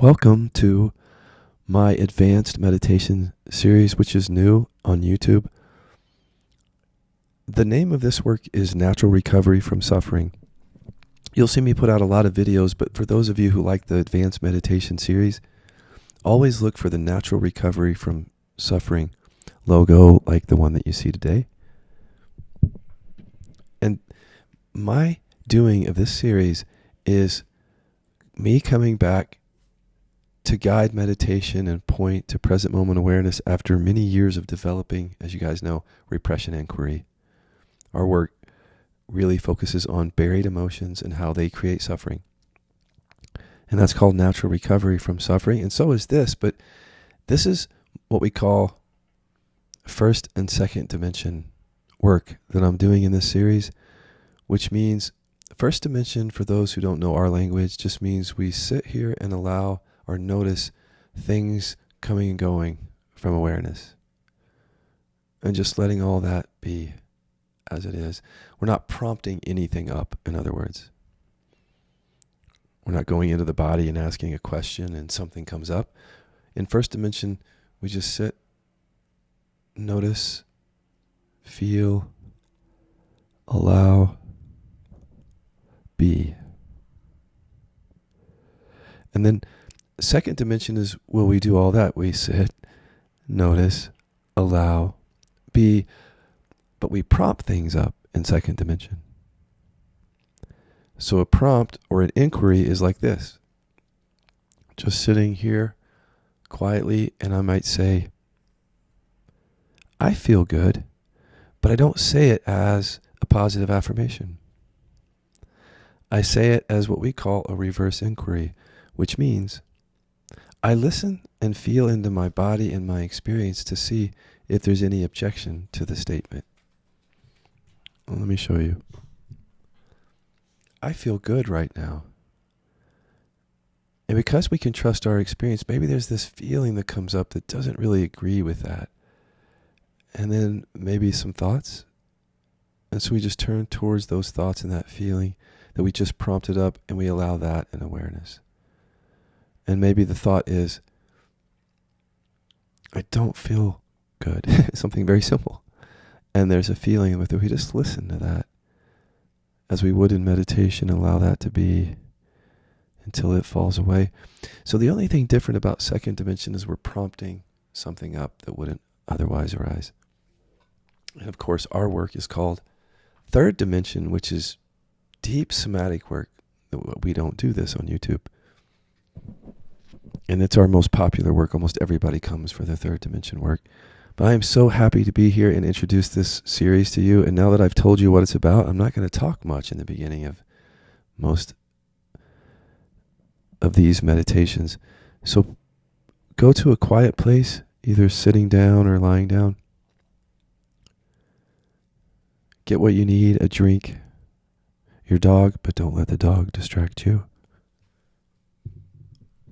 Welcome to my advanced meditation series, which is new on YouTube. The name of this work is Natural Recovery from Suffering. You'll see me put out a lot of videos, but for those of you who like the advanced meditation series, always look for the Natural Recovery from Suffering logo like the one that you see today. And my doing of this series is me coming back to guide meditation and point to present moment awareness after many years of developing, as you guys know, repression inquiry. Our work really focuses on buried emotions and how they create suffering. And that's called natural recovery from suffering. And so is this, but this is what we call first and second dimension work that I'm doing in this series, which means first dimension, for those who don't know our language, just means we sit here and allow or notice things coming and going from awareness. And just letting all that be as it is. We're not prompting anything up, in other words. We're not going into the body and asking a question and something comes up. In first dimension, we just sit, notice, feel, allow, be. And then second dimension is where we do all that. We sit, notice, allow, be, but we prompt things up in second dimension. So a prompt or an inquiry is like this. Just sitting here quietly, and I might say, I feel good, but I don't say it as a positive affirmation. I say it as what we call a reverse inquiry, which means I listen and feel into my body and my experience to see if there's any objection to the statement. Well, let me show you. I feel good right now. And because we can trust our experience, maybe there's this feeling that comes up that doesn't really agree with that. And then maybe some thoughts. And so we just turn towards those thoughts and that feeling that we just prompted up, and we allow that in awareness. And maybe the thought is, I don't feel good. Something very simple. And there's a feeling with it. We just listen to that as we would in meditation, allow that to be until it falls away. So the only thing different about second dimension is we're prompting something up that wouldn't otherwise arise. And of course, our work is called third dimension, which is deep somatic work. We don't do this on YouTube. And it's our most popular work. Almost everybody comes for the third dimension work. But I am so happy to be here and introduce this series to you. And now that I've told you what it's about, I'm not going to talk much in the beginning of most of these meditations. So go to a quiet place, either sitting down or lying down. Get what you need, a drink, your dog, but don't let the dog distract you.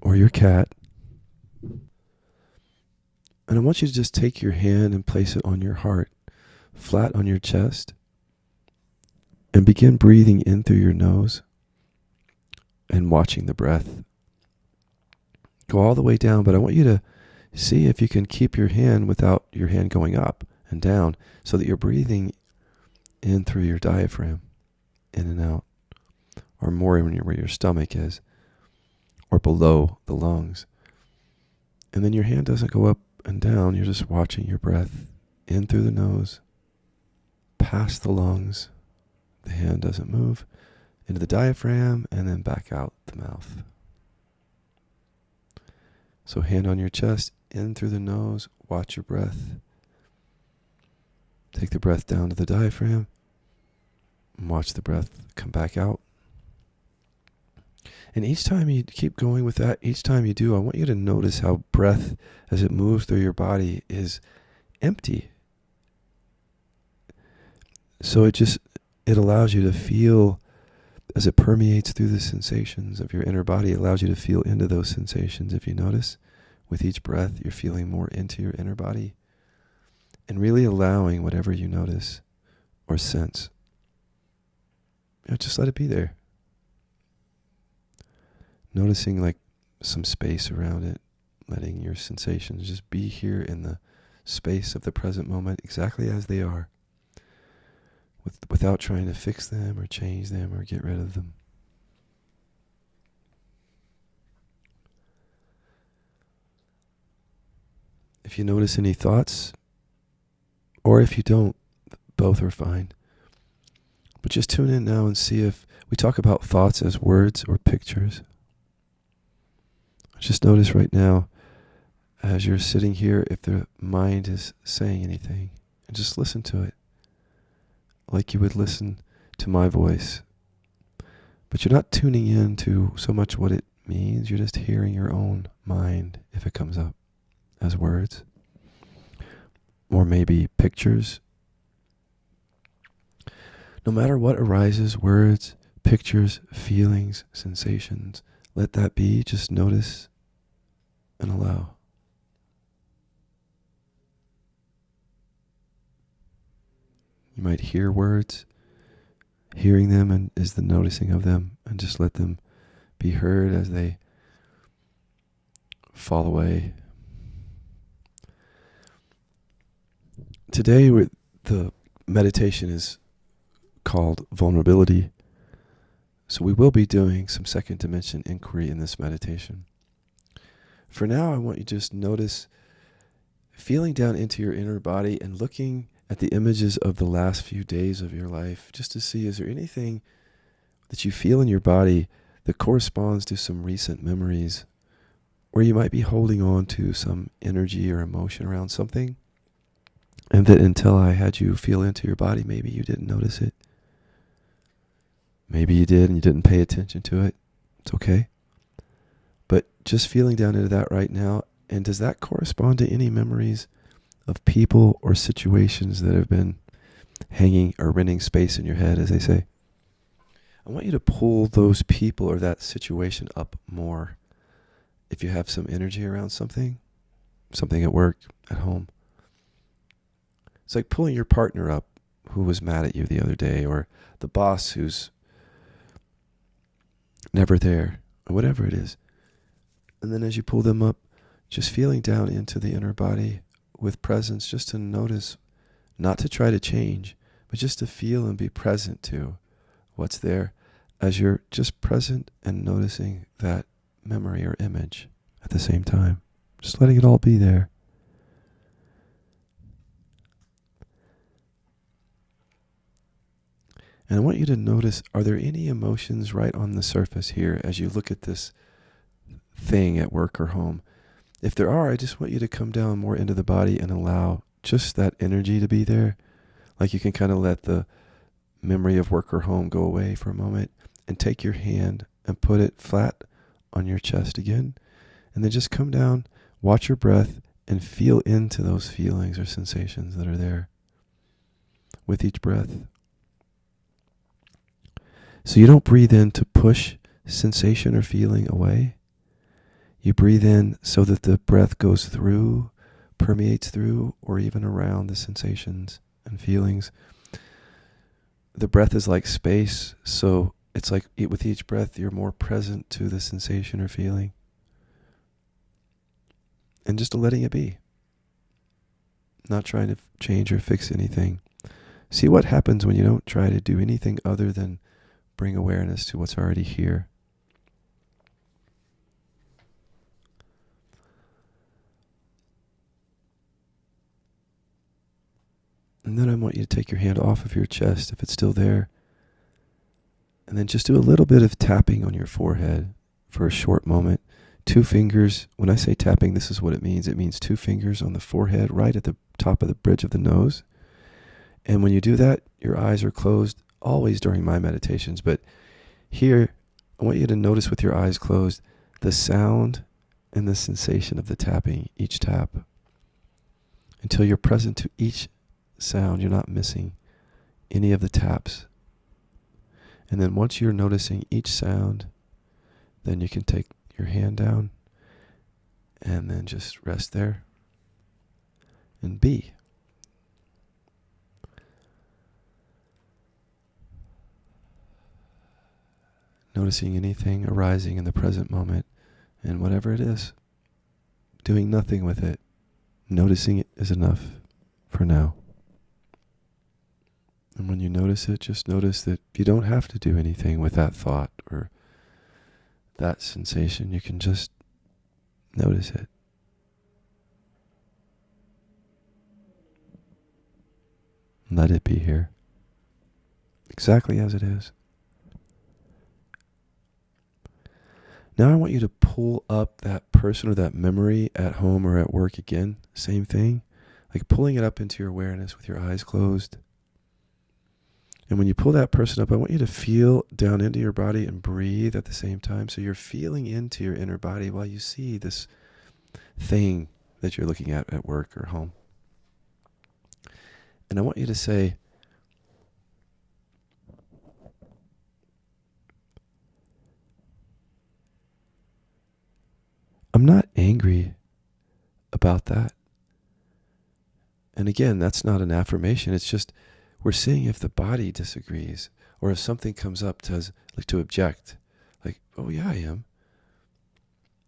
Or your cat. And I want you to just take your hand and place it on your heart, flat on your chest, and begin breathing in through your nose and watching the breath. Go all the way down, but I want you to see if you can keep your hand without your hand going up and down, so that you're breathing in through your diaphragm, in and out, or more where your stomach is, or below the lungs. And then your hand doesn't go up and down. You're just watching your breath in through the nose, past the lungs. The hand doesn't move, into the diaphragm, and then back out the mouth. So hand on your chest, in through the nose, watch your breath. Take the breath down to the diaphragm, and watch the breath come back out. And each time you keep going with that, each time you do, I want you to notice how breath, as it moves through your body, is empty. So it allows you to feel, as it permeates through the sensations of your inner body, it allows you to feel into those sensations. If you notice, with each breath, you're feeling more into your inner body and really allowing whatever you notice or sense. Just let it be there. Noticing like some space around it, letting your sensations just be here in the space of the present moment exactly as they are, without trying to fix them or change them or get rid of them. If you notice any thoughts, or if you don't, both are fine. But just tune in now and see if we talk about thoughts as words or pictures. Just notice right now, as you're sitting here, if the mind is saying anything, and just listen to it, like you would listen to my voice. But you're not tuning in to so much what it means, you're just hearing your own mind if it comes up as words, or maybe pictures. No matter what arises, words, pictures, feelings, sensations, let that be. Just notice and allow. You might hear words. Hearing them and is the noticing of them, and just let them be heard as they fall away. Today, the meditation is called vulnerability. So we will be doing some second dimension inquiry in this meditation. For now, I want you to just notice feeling down into your inner body and looking at the images of the last few days of your life, just to see, is there anything that you feel in your body that corresponds to some recent memories, where you might be holding on to some energy or emotion around something, and that until I had you feel into your body, maybe you didn't notice it. Maybe you did and you didn't pay attention to it. It's okay. But just feeling down into that right now, and does that correspond to any memories of people or situations that have been hanging or renting space in your head, as they say? I want you to pull those people or that situation up more. If you have some energy around something at work, at home. It's like pulling your partner up who was mad at you the other day, or the boss who's never there, or whatever it is. And then as you pull them up, just feeling down into the inner body with presence, just to notice, not to try to change, but just to feel and be present to what's there, as you're just present and noticing that memory or image at the same time. Just letting it all be there. And I want you to notice, are there any emotions right on the surface here as you look at this thing at work or home? If there are, I just want you to come down more into the body and allow just that energy to be there. Like you can kind of let the memory of work or home go away for a moment, and take your hand and put it flat on your chest again. And then just come down, watch your breath, and feel into those feelings or sensations that are there with each breath. So you don't breathe in to push sensation or feeling away. You breathe in so that the breath goes through, permeates through, or even around the sensations and feelings. The breath is like space, so it's like with each breath you're more present to the sensation or feeling. And just letting it be. Not trying to change or fix anything. See what happens when you don't try to do anything other than bring awareness to what's already here. And then I want you to take your hand off of your chest if it's still there. And then just do a little bit of tapping on your forehead for a short moment. 2 fingers. When I say tapping, this is what it means. It means 2 fingers on the forehead, right at the top of the bridge of the nose. And when you do that, your eyes are closed, always during my meditations. But here, I want you to notice with your eyes closed the sound and the sensation of the tapping, each tap. Until you're present to each sound, you're not missing any of the taps. And then once you're noticing each sound, then you can take your hand down and then just rest there and be. Noticing anything arising in the present moment And whatever it is, doing nothing with it, noticing it is enough for now. And when you notice it, just notice that you don't have to do anything with that thought or that sensation. You can just notice it. Let it be here, exactly as it is. Now I want you to pull up that person or that memory at home or at work again. Same thing, like pulling it up into your awareness with your eyes closed. And when you pull that person up, I want you to feel down into your body and breathe at the same time. So you're feeling into your inner body while you see this thing that you're looking at work or home. And I want you to say, I'm not angry about that. And again, that's not an affirmation. It's just we're seeing if the body disagrees or if something comes up to object. Like, oh yeah, I am.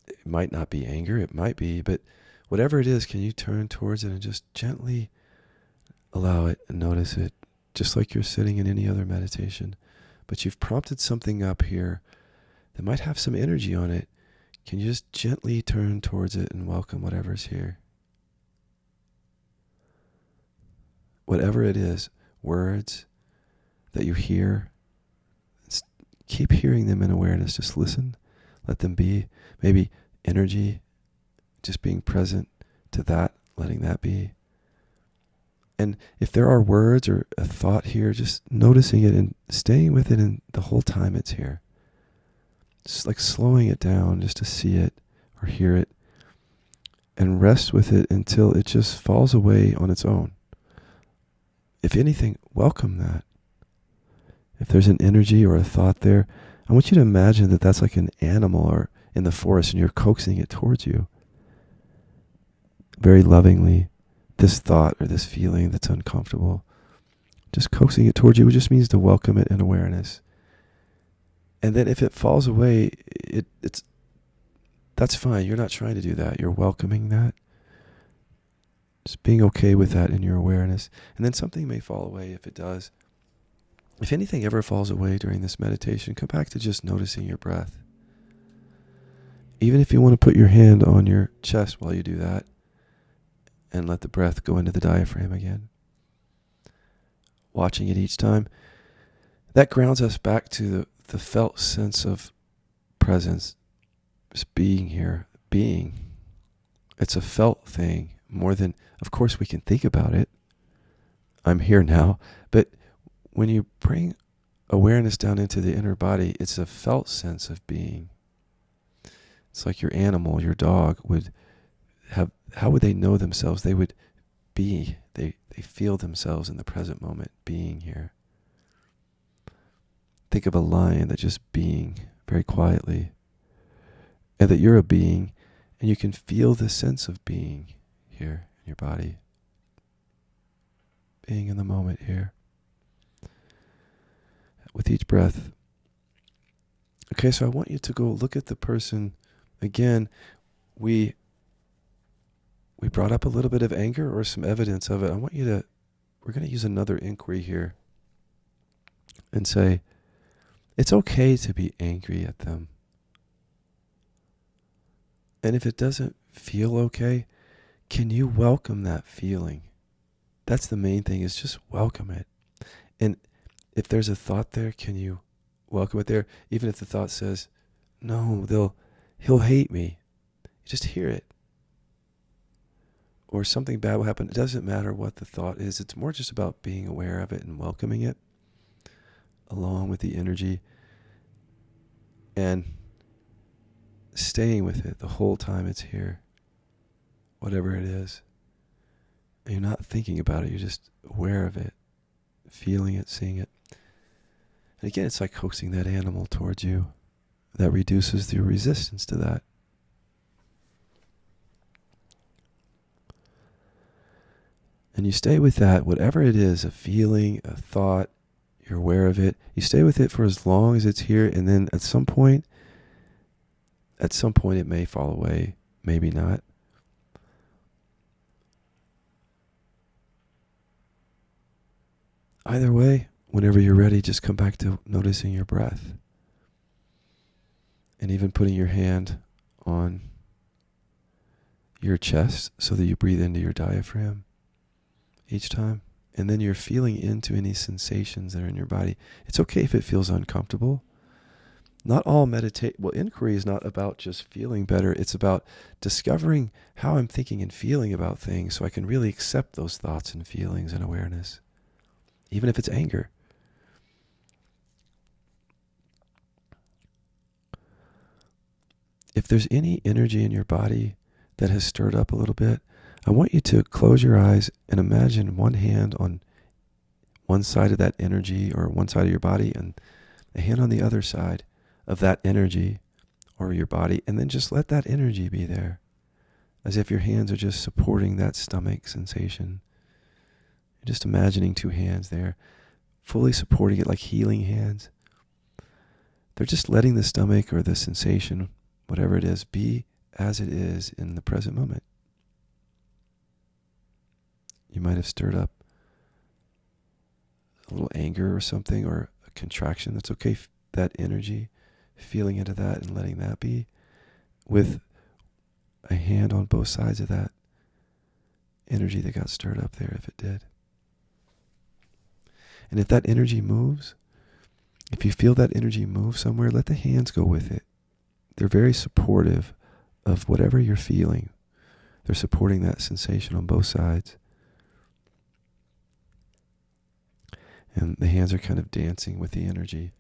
It might not be anger. It might be. But whatever it is, can you turn towards it and just gently allow it and notice it, just like you're sitting in any other meditation. But you've prompted something up here that might have some energy on it. Can you just gently turn towards it and welcome whatever's here? Whatever it is, words that you hear, keep hearing them in awareness. Just listen, let them be. Maybe energy, just being present to that, letting that be. And if there are words or a thought here, just noticing it and staying with it and the whole time it's here. Just like slowing it down just to see it or hear it and rest with it until it just falls away on its own. If anything, welcome that. If there's an energy or a thought there, I want you to imagine that that's like an animal or in the forest and you're coaxing it towards you. Very lovingly, this thought or this feeling that's uncomfortable, just coaxing it towards you, it just means to welcome it in awareness. And then if it falls away, that's fine. You're not trying to do that. You're welcoming that. Just being okay with that in your awareness. And then something may fall away if it does. If anything ever falls away during this meditation, come back to just noticing your breath. Even if you want to put your hand on your chest while you do that, and let the breath go into the diaphragm again. Watching it each time. That grounds us back to the felt sense of presence. Just being here. Being. It's a felt thing more than, of course we can think about it. I'm here now. But when you bring awareness down into the inner body, it's a felt sense of being. It's like your animal, your dog would have, how would they know themselves? They would be, they feel themselves in the present moment, being here. Think of a lion that's just being very quietly, and that you're a being, and you can feel the sense of being here in your body. Being in the moment here. With each breath. Okay, so I want you to go look at the person. Again, we brought up a little bit of anger or some evidence of it. We're going to use another inquiry here and say, it's okay to be angry at them. And if it doesn't feel okay, can you welcome that feeling? That's the main thing, is just welcome it. And if there's a thought there, can you welcome it there? Even if the thought says, no, he'll hate me. Just hear it. Or something bad will happen. It doesn't matter what the thought is. It's more just about being aware of it and welcoming it along with the energy and staying with it the whole time it's here, whatever it is. And you're not thinking about it. You're just aware of it, feeling it, seeing it. And again, it's like coaxing that animal towards you. That reduces the resistance to that. And you stay with that, whatever it is, a feeling, a thought, you're aware of it. You stay with it for as long as it's here, and then at some point, At some point it may fall away, maybe not. Either way, whenever you're ready, just come back to noticing your breath. And even putting your hand on your chest so that you breathe into your diaphragm each time. And then you're feeling into any sensations that are in your body. It's okay if it feels uncomfortable. Not all inquiry is not about just feeling better. It's about discovering how I'm thinking and feeling about things so I can really accept those thoughts and feelings and awareness, even if it's anger. If there's any energy in your body that has stirred up a little bit, I want you to close your eyes and imagine one hand on one side of that energy or one side of your body and a hand on the other side of that energy or your body, and then just let that energy be there as if your hands are just supporting that stomach sensation. You're just imagining two hands there, fully supporting it like healing hands. They're just letting the stomach or the sensation, whatever it is, be as it is in the present moment. You might have stirred up a little anger or something, or a contraction. That's okay. That energy, feeling into that and letting that be, with a hand on both sides of that energy that got stirred up there, if it did. And if that energy moves, if you feel that energy move somewhere, let the hands go with it. They're very supportive of whatever you're feeling. They're supporting that sensation on both sides. And the hands are kind of dancing with the energy.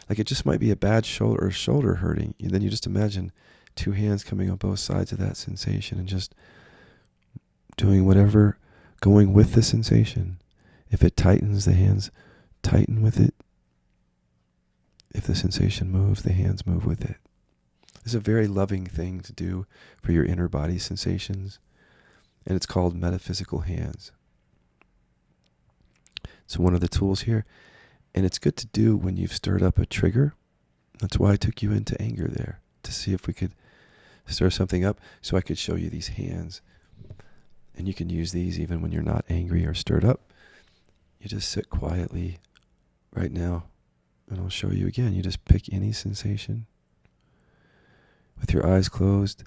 Like it just might be a bad shoulder or shoulder hurting. And then you just imagine two hands coming on both sides of that sensation and just doing whatever, going with the sensation. If it tightens, the hands tighten with it. If the sensation moves, the hands move with it. It's a very loving thing to do for your inner body sensations. And it's called metaphysical hands. So one of the tools here, and it's good to do when you've stirred up a trigger. That's why I took you into anger there, to see if we could stir something up so I could show you these hands. And you can use these even when you're not angry or stirred up. You just sit quietly right now, and I'll show you again. You just pick any sensation with your eyes closed.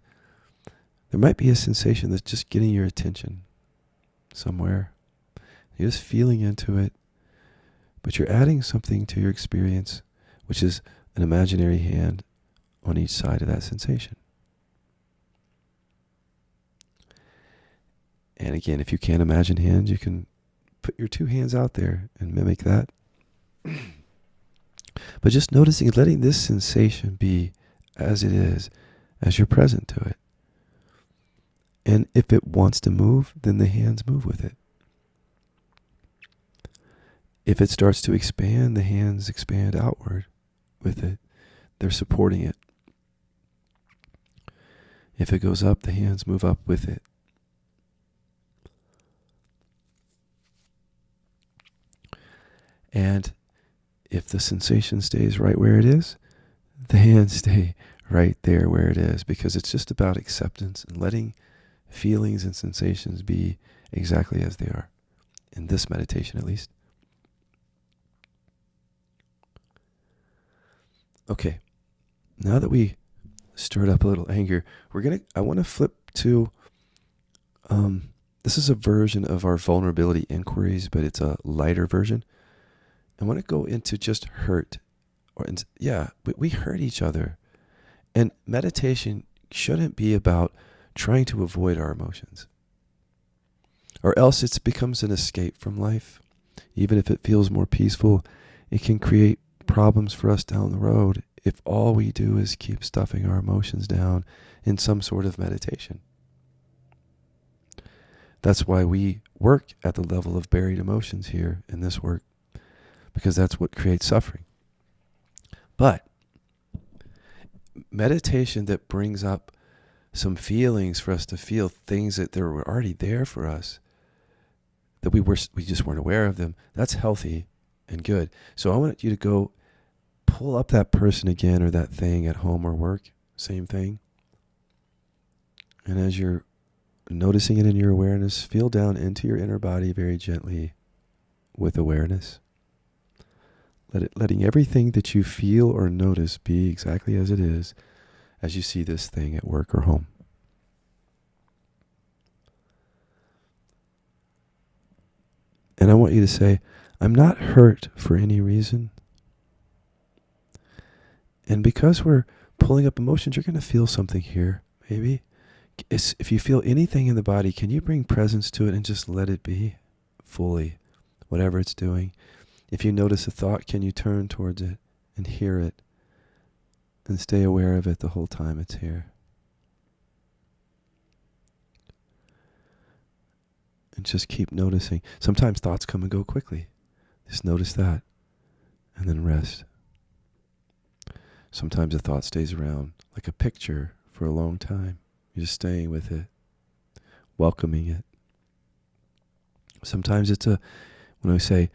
There might be a sensation that's just getting your attention somewhere. You're just feeling into it, but you're adding something to your experience, which is an imaginary hand on each side of that sensation. And again, if you can't imagine hands, you can put your two hands out there and mimic that. But just noticing and letting this sensation be as it is, as you're present to it. And if it wants to move, then the hands move with it. If it starts to expand, the hands expand outward with it. They're supporting it. If it goes up, the hands move up with it. And if the sensation stays right where it is, the hands stay right there where it is, because it's just about acceptance and letting feelings and sensations be exactly as they are, in this meditation at least. Okay, now that we stirred up a little anger, I want to flip to, this is a version of our vulnerability inquiries, but it's a lighter version. I want to go into just hurt. We hurt each other. And meditation shouldn't be about trying to avoid our emotions. Or else it becomes an escape from life. Even if it feels more peaceful, it can create problems for us down the road if all we do is keep stuffing our emotions down in some sort of meditation. That's why we work at the level of buried emotions here in this work, because that's what creates suffering. But meditation that brings up some feelings for us to feel, things that were already there for us, that we just weren't aware of them, that's healthy and good. So I want you to go pull up that person again or that thing at home or work, same thing. And as you're noticing it in your awareness, feel down into your inner body very gently with awareness. Letting everything that you feel or notice be exactly as it is as you see this thing at work or home. And I want you to say, I'm not hurt for any reason. And because we're pulling up emotions, you're going to feel something here, maybe. If you feel anything in the body, can you bring presence to it and just let it be fully, whatever it's doing? If you notice a thought, can you turn towards it and hear it and stay aware of it the whole time it's here? And just keep noticing. Sometimes thoughts come and go quickly. Just notice that and then rest. Sometimes a thought stays around like a picture for a long time. You're just staying with it, welcoming it. Sometimes when I say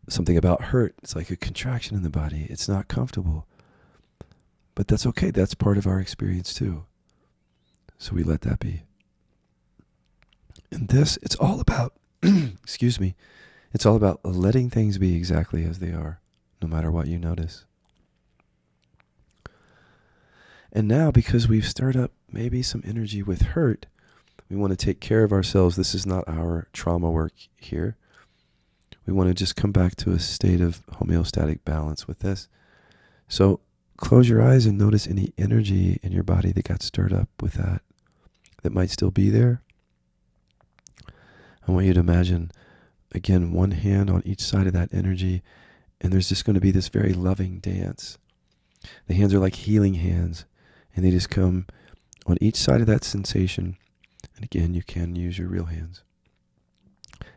something about hurt, it's like a contraction in the body. It's not comfortable. But that's okay. That's part of our experience too. So we let that be. And this, it's all about, excuse me, it's all about letting things be exactly as they are, no matter what you notice. And now, because we've stirred up maybe some energy with hurt, we want to take care of ourselves. This is not our trauma work here. We want to just come back to a state of homeostatic balance with this. So close your eyes and notice any energy in your body that got stirred up with that might still be there. I want you to imagine, again, one hand on each side of that energy, and there's just going to be this very loving dance. The hands are like healing hands, and they just come on each side of that sensation. And again, you can use your real hands.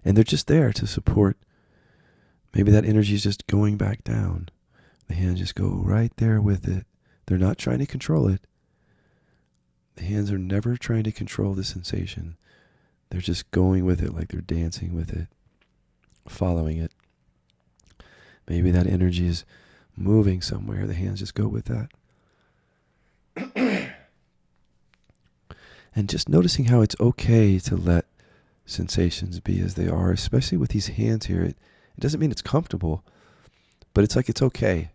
And they're just there to support. Maybe that energy is just going back down. The hands just go right there with it. They're not trying to control it. The hands are never trying to control the sensation. They're just going with it like they're dancing with it, following it. Maybe that energy is moving somewhere. The hands just go with that. And just noticing how it's okay to let sensations be as they are, especially with these hands here. It doesn't mean it's comfortable, but it's like it's okay.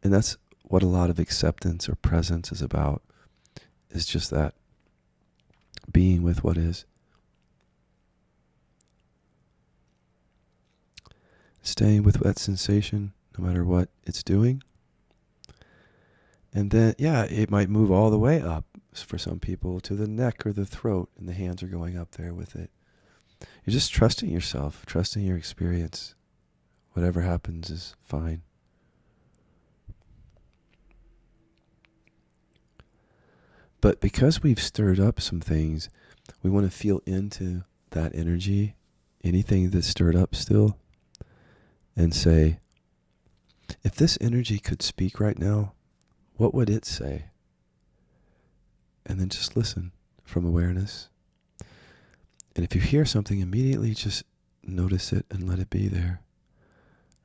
And that's what a lot of acceptance or presence is about, is just that, being with what is. Staying with that sensation, no matter what it's doing. And then, it might move all the way up for some people to the neck or the throat, and the hands are going up there with it. You're just trusting yourself, trusting your experience. Whatever happens is fine. But because we've stirred up some things, we want to feel into that energy, anything that's stirred up still, and say, if this energy could speak right now, what would it say? And then just listen from awareness. And if you hear something, immediately just notice it and let it be there,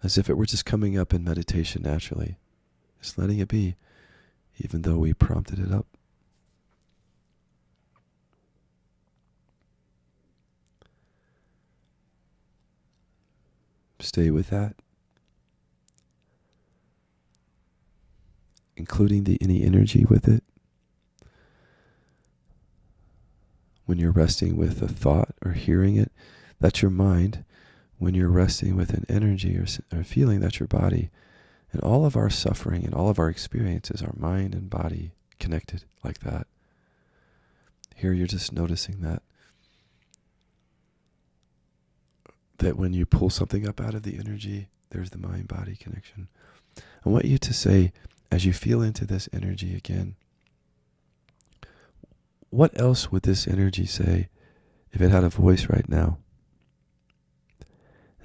as if it were just coming up in meditation naturally. Just letting it be, even though we prompted it up. Stay with that, including any energy with it. When you're resting with a thought or hearing it, that's your mind. When you're resting with an energy or feeling, that's your body. And all of our suffering and all of our experiences are mind and body connected like that. Here you're just noticing that when you pull something up out of the energy, there's the mind-body connection. I want you to say, as you feel into this energy again, what else would this energy say if it had a voice right now?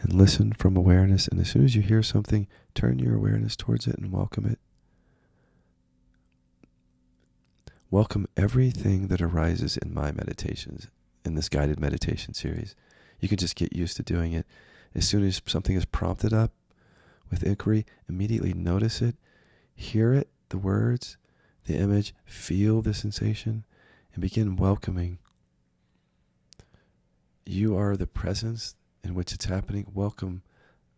And listen from awareness, and as soon as you hear something, turn your awareness towards it and welcome it. Welcome everything that arises in my meditations, in this guided meditation series. You can just get used to doing it. As soon as something is prompted up with inquiry, immediately notice it, hear it, the words, the image, feel the sensation, and begin welcoming. You are the presence in which it's happening. Welcome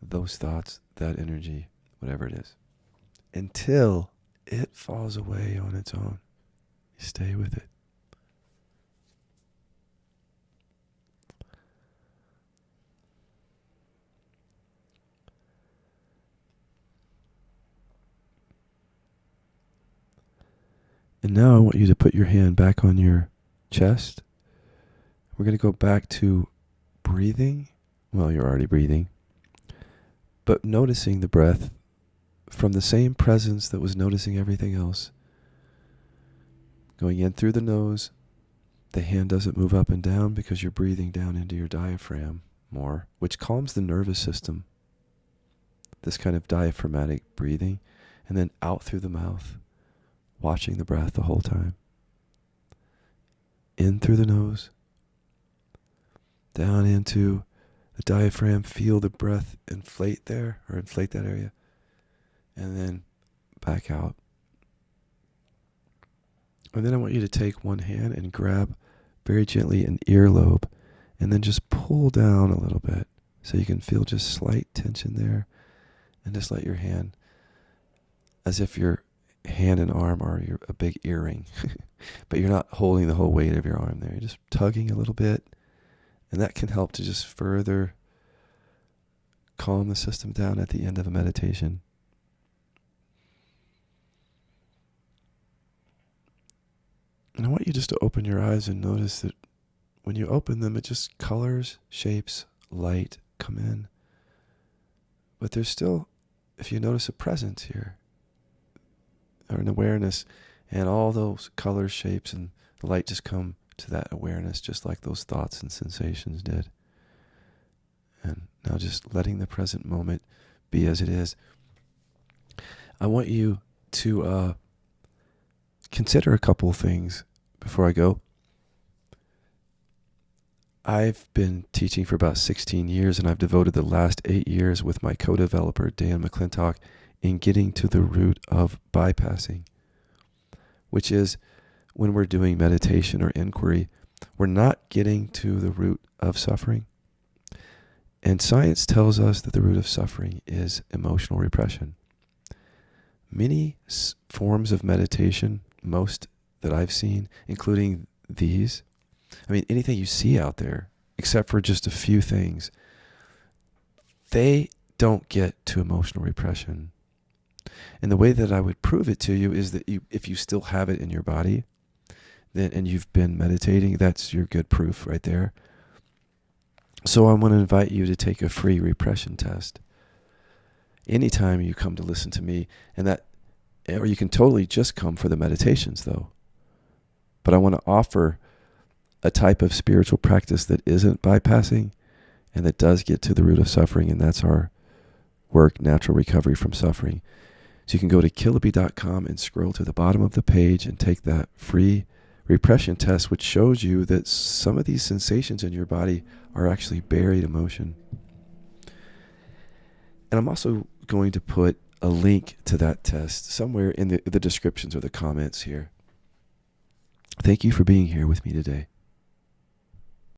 those thoughts, that energy, whatever it is, until it falls away on its own. You stay with it. And now I want you to put your hand back on your chest. We're going to go back to breathing. Well, you're already breathing. But noticing the breath from the same presence that was noticing everything else. Going in through the nose. The hand doesn't move up and down because you're breathing down into your diaphragm more, which calms the nervous system. This kind of diaphragmatic breathing. And then out through the mouth. Watching the breath the whole time. In through the nose. Down into the diaphragm. Feel the breath inflate there, or inflate that area. And then back out. And then I want you to take one hand and grab very gently an earlobe. And then just pull down a little bit. So you can feel just slight tension there. And just let your hand, as if your hand and arm are a big earring. But you're not holding the whole weight of your arm there. You're just tugging a little bit. And that can help to just further calm the system down at the end of a meditation. And I want you just to open your eyes and notice that when you open them, it just colors, shapes, light come in. But there's still, if you notice, a presence here, or an awareness, and all those colors, shapes, and the light just come to that awareness, just like those thoughts and sensations did. And now just letting the present moment be as it is. I want you to consider a couple of things before I go. I've been teaching for about 16 years, and I've devoted the last 8 years with my co-developer, Dan McClintock, in getting to the root of bypassing, which is when we're doing meditation or inquiry, we're not getting to the root of suffering. And science tells us that the root of suffering is emotional repression. Many forms of meditation, most that I've seen, including these, I mean, anything you see out there, except for just a few things, they don't get to emotional repression. And the way that I would prove it to you is that if you still have it in your body, then, and you've been meditating, that's your good proof right there. So I want to invite you to take a free repression test. Anytime you come to listen to me, or you can totally just come for the meditations though. But I want to offer a type of spiritual practice that isn't bypassing and that does get to the root of suffering, and that's our work, Natural Recovery from Suffering. So you can go to killaby.com and scroll to the bottom of the page and take that free repression test, which shows you that some of these sensations in your body are actually buried emotion. And I'm also going to put a link to that test somewhere in the descriptions or the comments here. Thank you for being here with me today.